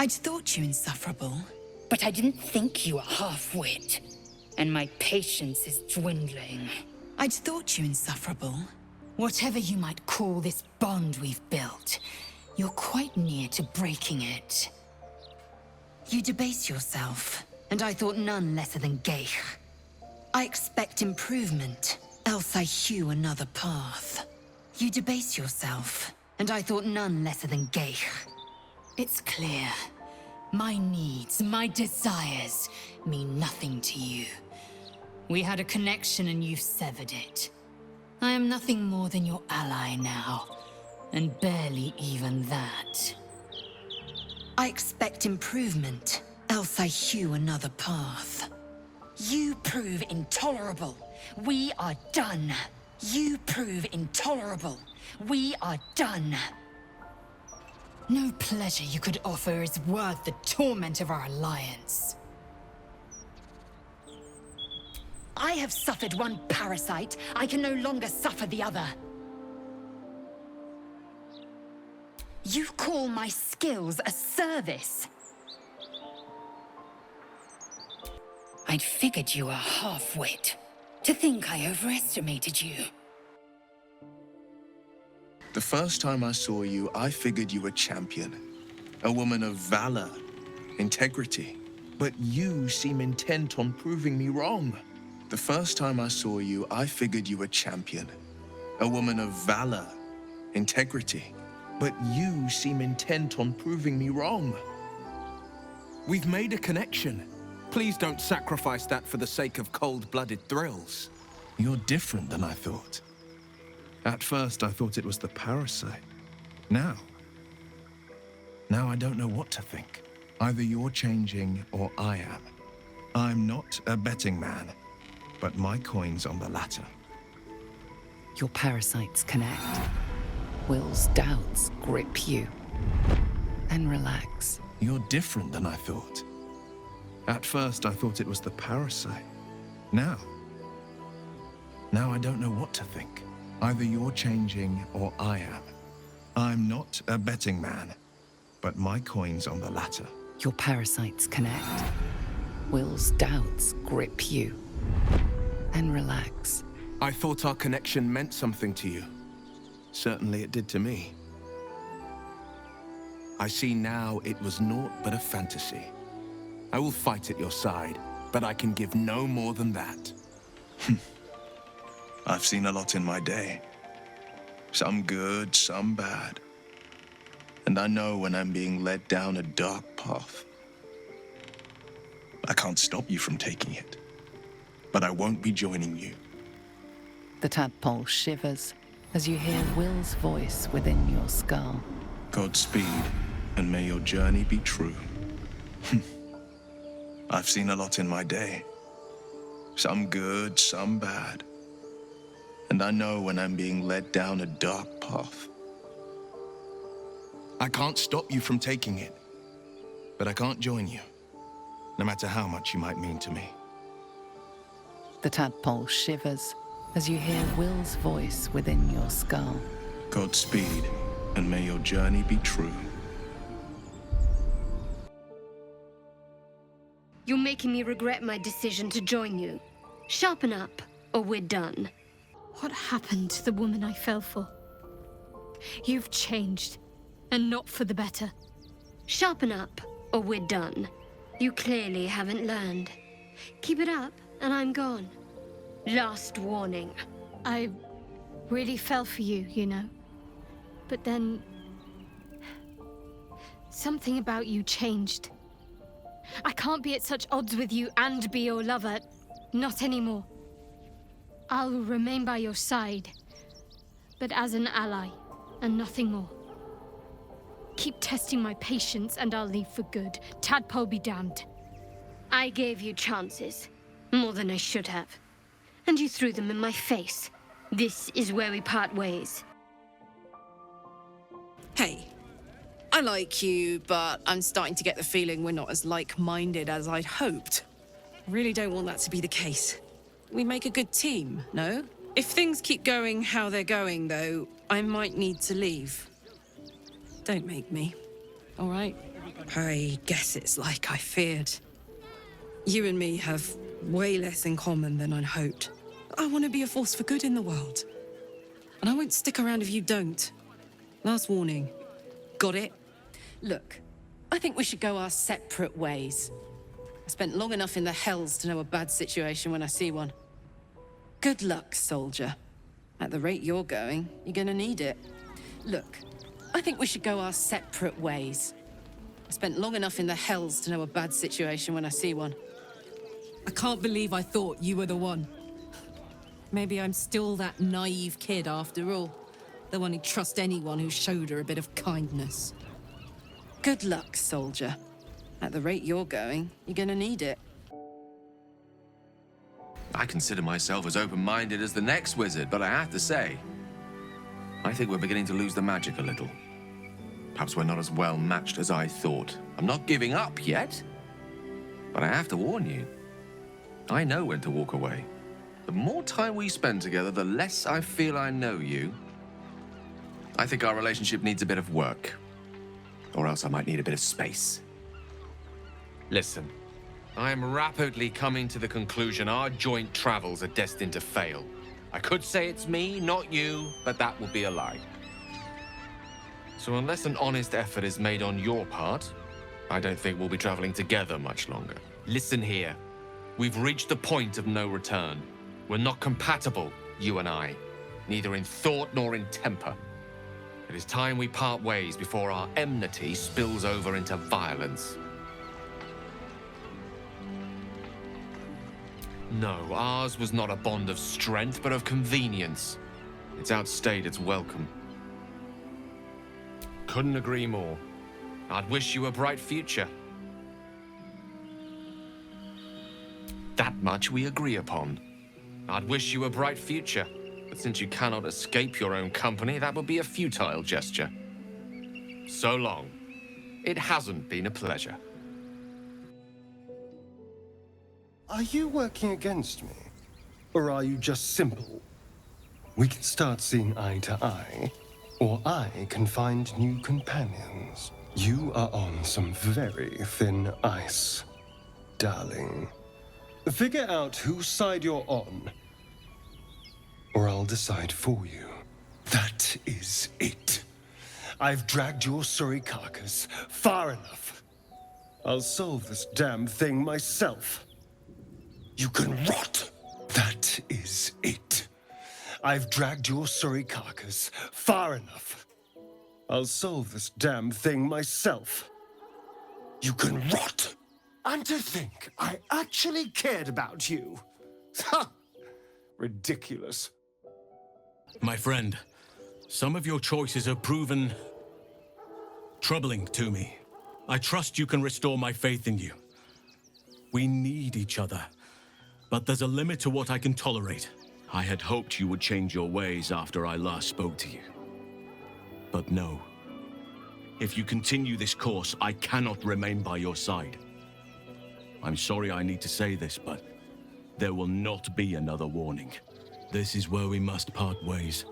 I'd thought you insufferable. But I didn't think you were half-wit. And my patience is dwindling. I'd thought you insufferable. Whatever you might call this bond we've built, you're quite near to breaking it. You debase yourself, and I thought none lesser than Gale. I expect improvement, else I hew another path. You debase yourself, and I thought none lesser than Gale. It's clear. My needs, my desires, mean nothing to you. We had a connection and you've severed it. I am nothing more than your ally now, and barely even that. I expect improvement, else I hew another path. You prove intolerable. We are done. You prove intolerable. We are done. No pleasure you could offer is worth the torment of our alliance. I have suffered one parasite. I can no longer suffer the other. You call my skills a service? I'd figured you were half-wit. To think I overestimated you. The first time I saw you, I figured you were champion. A woman of valor, integrity. But you seem intent on proving me wrong. The first time I saw you, I figured you were champion. A woman of valor, integrity. But you seem intent on proving me wrong. We've made a connection. Please don't sacrifice that for the sake of cold-blooded thrills. You're different than I thought. At first, I thought it was the parasite. Now I don't know what to think. Either you're changing or I am. I'm not a betting man, but my coin's on the latter. Your parasites connect. Wyll's doubts grip you. Then relax. You're different than I thought. At first, I thought it was the parasite. Now I don't know what to think. Either you're changing or I am. I'm not a betting man, but my coin's on the latter. Your parasites connect. Wyll's doubts grip you. Then relax. I thought our connection meant something to you. Certainly it did to me. I see now it was naught but a fantasy. I will fight at your side, but I can give no more than that. I've seen a lot in my day. Some good, some bad. And I know when I'm being led down a dark path. I can't stop you from taking it, but I won't be joining you. The tadpole shivers as you hear Wyll's voice within your skull. Godspeed, and may your journey be true. I've seen a lot in my day. Some good, some bad. And I know when I'm being led down a dark path. I can't stop you from taking it, but I can't join you, no matter how much you might mean to me. The tadpole shivers as you hear Wyll's voice within your skull. Godspeed, and may your journey be true. You're making me regret my decision to join you. Sharpen up, or we're done. What happened to the woman I fell for? You've changed, and not for the better. Sharpen up, or we're done. You clearly haven't learned. Keep it up, and I'm gone. Last warning. I really fell for you, you know. But then... something about you changed. I can't be at such odds with you and be your lover. Not anymore. I'll remain by your side, but as an ally, and nothing more. Keep testing my patience, and I'll leave for good. Tadpole be damned. I gave you chances. More than I should have. And you threw them in my face. This is where we part ways. Hey, I like you, but I'm starting to get the feeling we're not as like-minded as I'd hoped. Really don't want that to be the case. We make a good team, no? If things keep going how they're going, though, I might need to leave. Don't make me, all right? I guess it's like I feared. You and me have way less in common than I'd hoped. I want to be a force for good in the world. And I won't stick around if you don't. Last warning. Got it? Look, I think we should go our separate ways. I spent long enough in the hells to know a bad situation when I see one. Good luck, soldier. At the rate you're going, you're gonna need it. Look, I think we should go our separate ways. I spent long enough in the hells to know a bad situation when I see one. I can't believe I thought you were the one. Maybe I'm still that naive kid after all. The one who'd trust anyone who showed her a bit of kindness. Good luck, soldier. At the rate you're going, you're gonna need it. I consider myself as open-minded as the next wizard, but I have to say, I think we're beginning to lose the magic a little. Perhaps we're not as well matched as I thought. I'm not giving up yet, but I have to warn you. I know when to walk away. The more time we spend together, the less I feel I know you. I think our relationship needs a bit of work. Or else I might need a bit of space. Listen, I am rapidly coming to the conclusion our joint travels are destined to fail. I could say it's me, not you, but that would be a lie. So unless an honest effort is made on your part, I don't think we'll be traveling together much longer. Listen here. We've reached the point of no return. We're not compatible, you and I. Neither in thought nor in temper. It is time we part ways before our enmity spills over into violence. No, ours was not a bond of strength, but of convenience. It's outstayed its welcome. Couldn't agree more. I'd wish you a bright future. That much we agree upon. I'd wish you a bright future, but since you cannot escape your own company, that would be a futile gesture. So long. It hasn't been a pleasure. Are you working against me? Or are you just simple? We can start seeing eye to eye, or I can find new companions. You are on some very thin ice, darling. Figure out whose side you're on, or I'll decide for you. That is it. I've dragged your sorry carcass far enough. I'll solve this damn thing myself. You can rot. That is it. I've dragged your sorry carcass far enough. I'll solve this damn thing myself. You can rot. And to think I actually cared about you. Ha! Ridiculous. My friend, some of your choices have proven troubling to me. I trust you can restore my faith in you. We need each other, but there's a limit to what I can tolerate. I had hoped you would change your ways after I last spoke to you. But no. If you continue this course, I cannot remain by your side. I'm sorry I need to say this, but there will not be another warning. This is where we must part ways.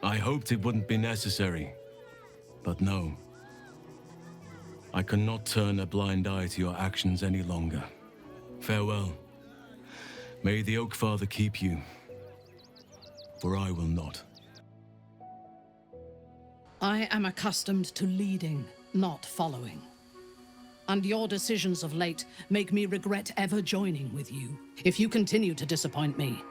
I hoped it wouldn't be necessary, but no. I cannot turn a blind eye to your actions any longer. Farewell. May the Oak Father keep you, for I will not. I am accustomed to leading, not following. And your decisions of late make me regret ever joining with you. If you continue to disappoint me,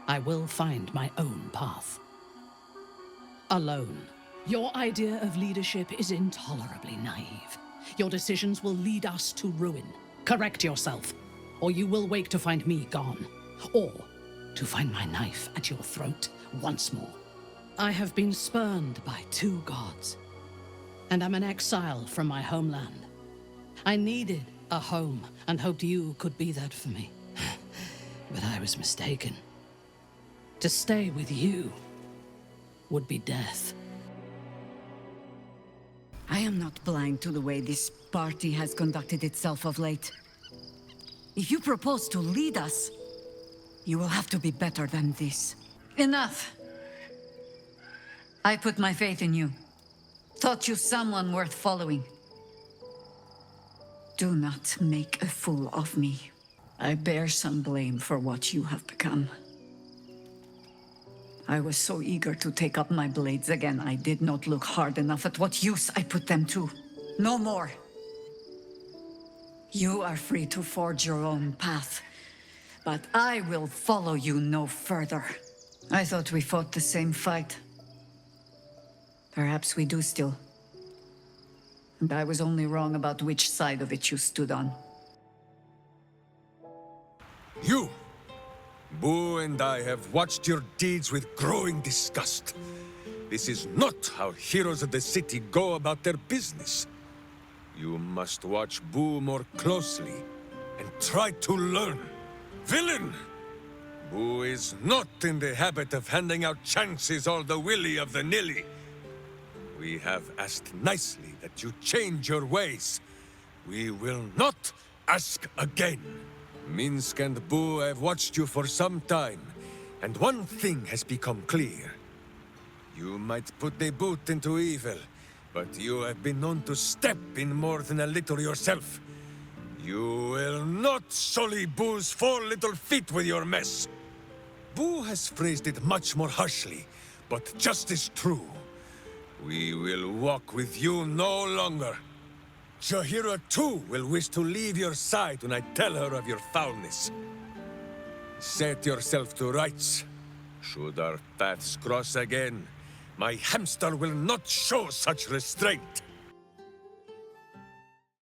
I will find my own path. Alone. Your idea of leadership is intolerably naive. Your decisions will lead us to ruin. Correct yourself, or you will wake to find me gone. Or to find my knife at your throat once more. I have been spurned by 2 gods, and am an exile from my homeland. I needed a home, and hoped you could be that for me. But I was mistaken. To stay with you would be death. I am not blind to the way this party has conducted itself of late. If you propose to lead us, you will have to be better than this. Enough! I put my faith in you. Thought you someone worth following. Do not make a fool of me. I bear some blame for what you have become. I was so eager to take up my blades again, I did not look hard enough at what use I put them to. No more. You are free to forge your own path, but I will follow you no further. I thought we fought the same fight. Perhaps we do still. And I was only wrong about which side of it you stood on. You! Boo and I have watched your deeds with growing disgust. This is not how heroes of the city go about their business. You must watch Boo more closely and try to learn. Villain! Boo is not in the habit of handing out chances all the willy of the nilly. We have asked nicely that you change your ways. We will not ask again. Minsc and Boo have watched you for some time, and one thing has become clear. You might put the boot into evil, but you have been known to step in more than a little yourself. You will not sully Boo's 4 little feet with your mess. Boo has phrased it much more harshly, but just as true. We will walk with you no longer. Jaheira too will wish to leave your side when I tell her of your foulness. Set yourself to rights. Should our paths cross again, my hamster will not show such restraint.